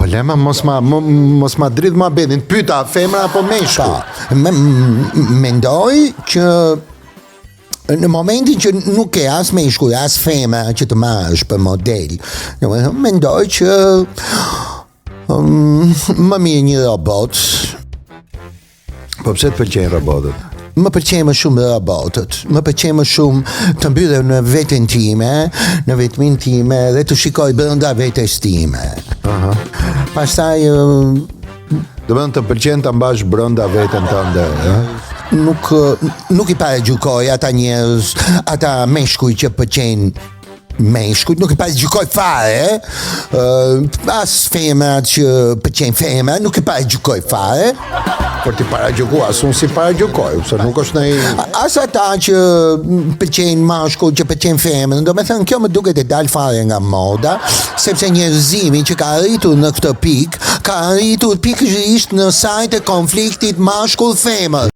Lema mos ma dridh ma bedin. Pyta, femra apo meshku? Mendoj që në momentin që nuk ke as meshkuj, as femra që të marrësh për model, mendoj që më mirë një robot. Po pse të pëlqejnë robotët? Më pëlqejnë më shumë robotët. Më pëlqejnë më shumë të mbyllem në veten time, në vetmin time dhe të shikoj brenda vetes time. Pastaj Do të pëlqen ta mbash brenda veten tënde, nuk i paragjykoj ata njerëz, ata meshkuj që pëlqejnë meshkujt, nuk i paragjykoj fare, as femrat që pëlqejnë femra, nuk i paragjykoj fare. Por ti paragjykuar, unë si paragjykoj, se nuk është ndonjë. As ata që pëlqejnë mashkull, që pëlqejnë femrën, do me thënë kjo më duket e dal fare nga moda, sepse njerëzimi që ka arritur në këtë pikë, ka arritur pikërisht në sajt e konfliktit mashkull-femër.